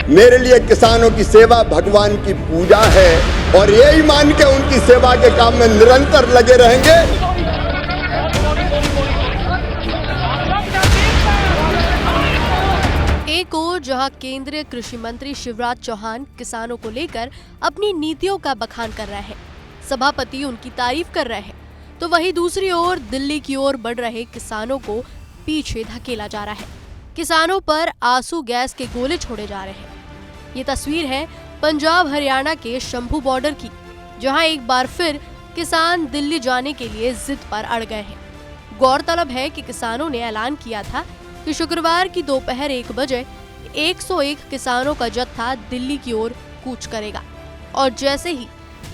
मेरे लिए किसानों की सेवा भगवान की पूजा है और यही मान के उनकी सेवा के काम में निरंतर लगे रहेंगे। एक ओर जहां केंद्रीय कृषि मंत्री शिवराज चौहान किसानों को लेकर अपनी नीतियों का बखान कर रहे हैं, सभापति उनकी तारीफ कर रहे हैं, तो वहीं दूसरी ओर दिल्ली की ओर बढ़ रहे किसानों को पीछे धकेला जा रहा है। किसानों पर आंसू गैस के गोले छोड़े जा रहे हैं। ये तस्वीर है पंजाब हरियाणा के शंभू बॉर्डर की, जहां एक बार फिर किसान दिल्ली जाने के लिए जिद पर अड़ गए हैं। गौरतलब है कि किसानों ने ऐलान किया था कि शुक्रवार की दोपहर 1 बजे 101 किसानों का जत्था दिल्ली की ओर कूच करेगा और जैसे ही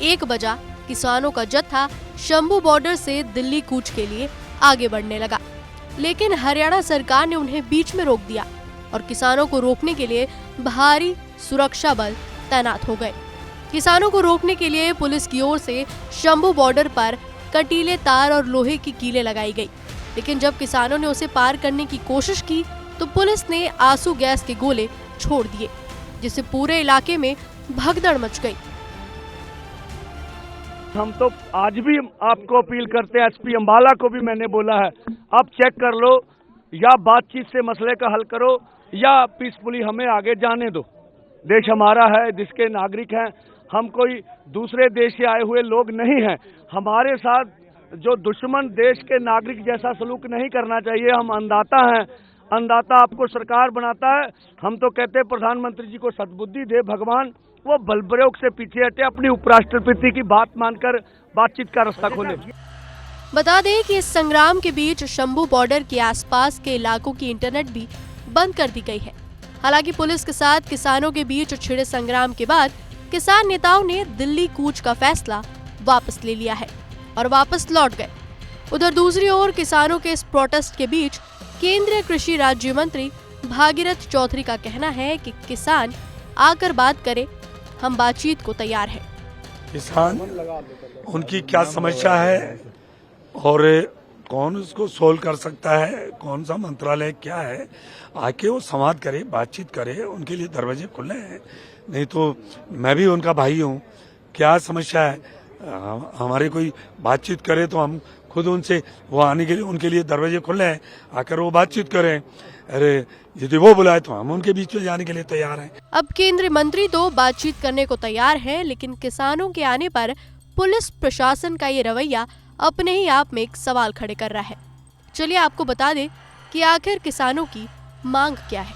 1 बजा किसानों का जत्था शंभू बॉर्डर से दिल्ली कूच के लिए आगे बढ़ने लगा। लेकिन हरियाणा सरकार ने उन्हें बीच में रोक दिया और किसानों को रोकने के लिए भारी सुरक्षा बल तैनात हो गए। किसानों को रोकने के लिए पुलिस की ओर से शंभू बॉर्डर पर कटीले तार और लोहे की कीलें लगाई गई, लेकिन जब किसानों ने उसे पार करने की कोशिश की तो पुलिस ने आंसू गैस के गोले छोड़ दिए, जिससे पूरे इलाके में भगदड़ मच गई। हम तो आज भी आपको अपील करते हैं, एसपी अंबाला को भी मैंने बोला है, आप चेक कर लो, या बातचीत से मसले का हल करो या पीसफुली हमें आगे जाने दो। देश हमारा है, जिसके नागरिक हैं, हम कोई दूसरे देश से आए हुए लोग नहीं हैं। हमारे साथ जो दुश्मन देश के नागरिक जैसा सलूक नहीं करना चाहिए। हम अन्नदाता हैं, अन्नदाता आपको सरकार बनाता है। हम तो कहते हैं प्रधानमंत्री जी को सद्बुद्धि दे भगवान, वो बल प्रयोग से पीछे हटे, अपनी उपराष्ट्रपति की बात मानकर बातचीत का रास्ता खोले। बता दें कि इस संग्राम के बीच शंभू बॉर्डर के आसपास के इलाकों की इंटरनेट भी बंद कर दी गई है। हालांकि पुलिस के साथ किसानों के बीच छिड़े संग्राम के बाद किसान नेताओं ने दिल्ली कूच का फैसला वापस ले लिया है और वापस लौट गए। उधर दूसरी ओर किसानों के इस प्रोटेस्ट के बीच केंद्रीय कृषि राज्य मंत्री भागीरथ चौधरी का कहना है कि किसान आकर बात करे, हम बातचीत को तैयार हैं। किसान उनकी क्या समस्या है और कौन उसको सोल्व कर सकता है, कौन सा मंत्रालय क्या है, आके वो संवाद करे, बातचीत करे, उनके लिए दरवाजे खुले हैं। नहीं तो मैं भी उनका भाई हूँ, क्या समस्या है हमारे कोई बातचीत करे तो हम खुद उनसे वो आने के लिए उनके लिए दरवाजे खुले हैं, आकर वो बातचीत करें। अरे यदि वो बुलाए तो हम उनके बीच में जाने के लिए तैयार हैं। अब केंद्रीय मंत्री तो बातचीत करने को तैयार हैं, लेकिन किसानों के आने पर पुलिस प्रशासन का ये रवैया अपने ही आप में एक सवाल खड़े कर रहा है। चलिए आपको बता दें कि आखिर किसानों की मांग क्या है।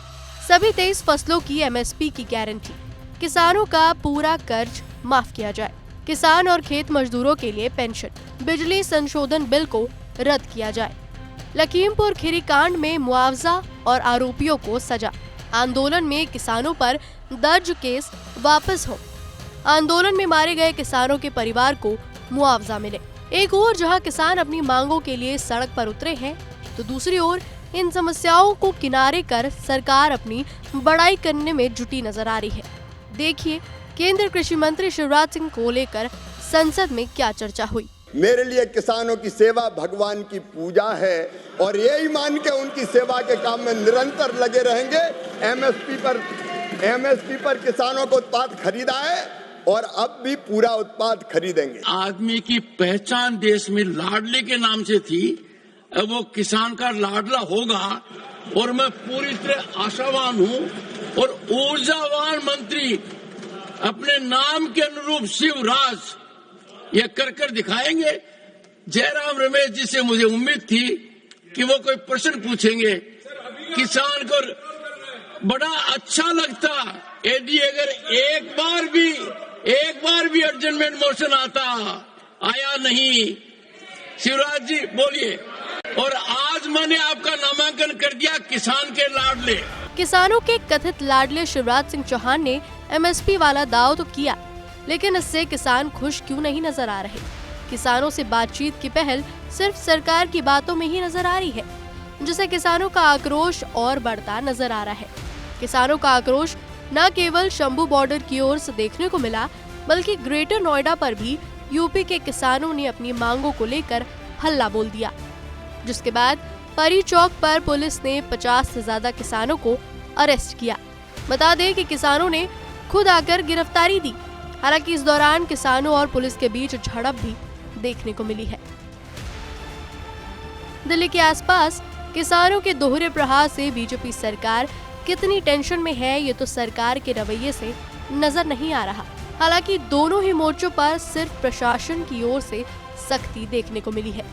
सभी 23 फसलों की MSP की गारंटी, किसानों का पूरा कर्ज माफ किया जाए, किसान और खेत मजदूरों के लिए पेंशन, बिजली संशोधन बिल को रद्द किया जाए, लखीमपुर खीरी कांड में मुआवजा और आरोपियों को सजा, आंदोलन में किसानों पर दर्ज केस वापस हो, आंदोलन में मारे गए किसानों के परिवार को मुआवजा मिले। एक ओर जहां किसान अपनी मांगों के लिए सड़क पर उतरे हैं, तो दूसरी ओर इन समस्याओं को किनारे कर सरकार अपनी बड़ाई करने में जुटी नजर आ रही है। देखिए केंद्रीय कृषि मंत्री शिवराज सिंह को लेकर संसद में क्या चर्चा हुई। मेरे लिए किसानों की सेवा भगवान की पूजा है और यही मान के उनकी सेवा के काम में निरंतर लगे रहेंगे। MSP पर किसानों को उत्पाद खरीदा है और अब भी पूरा उत्पाद खरीदेंगे। आदमी की पहचान देश में लाडले के नाम से थी, अब वो किसान का लाडला होगा और मैं पूरी तरह आशावान हूँ और ऊर्जावान मंत्री अपने नाम के अनुरूप शिवराज ये कर दिखाएंगे। जयराम रमेश जी से मुझे उम्मीद थी कि वो कोई प्रश्न पूछेंगे, किसान को बड़ा अच्छा लगता यदि अगर एक बार भी एडजमेंट मोशन आता, आया नहीं। शिवराज जी बोलिए। और आज मैंने आपका नामांकन कर दिया किसान के लाडले। किसानों के कथित लाडले शिवराज सिंह चौहान ने MSP वाला दाव तो किया, लेकिन इससे किसान खुश क्यों नहीं नजर आ रहे। किसानों से बातचीत की पहल सिर्फ सरकार की बातों में ही नजर आ रही है, जिससे किसानों का आक्रोश और बढ़ता नजर आ रहा है। किसानों का आक्रोश न केवल शंभू बॉर्डर की ओर से देखने को मिला, बल्कि ग्रेटर नोएडा पर भी यूपी के किसानों ने अपनी मांगों को लेकर हल्ला बोल दिया, जिसके बाद परी चौक पर पुलिस ने 50 से ज्यादा किसानों को अरेस्ट किया। बता दें कि किसानों ने खुद आकर गिरफ्तारी दी। हालांकि इस दौरान किसानों और पुलिस के बीच झड़प भी देखने को मिली है। दिल्ली के आसपास किसानों के दोहरे प्रहार से बीजेपी सरकार कितनी टेंशन में है, ये तो सरकार के रवैये से नजर नहीं आ रहा। हालांकि दोनों ही मोर्चों पर सिर्फ प्रशासन की ओर से सख्ती देखने को मिली है।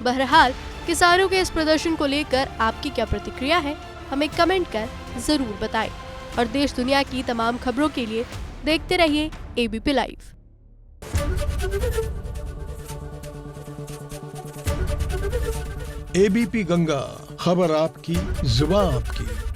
बहरहाल किसानों के इस प्रदर्शन को लेकर आपकी क्या प्रतिक्रिया है, हमें कमेंट कर जरूर बताएं। और देश दुनिया की तमाम खबरों के लिए देखते रहिए एबीपी लाइव। एबीपी गंगा, खबर आपकी, जुबान आपकी।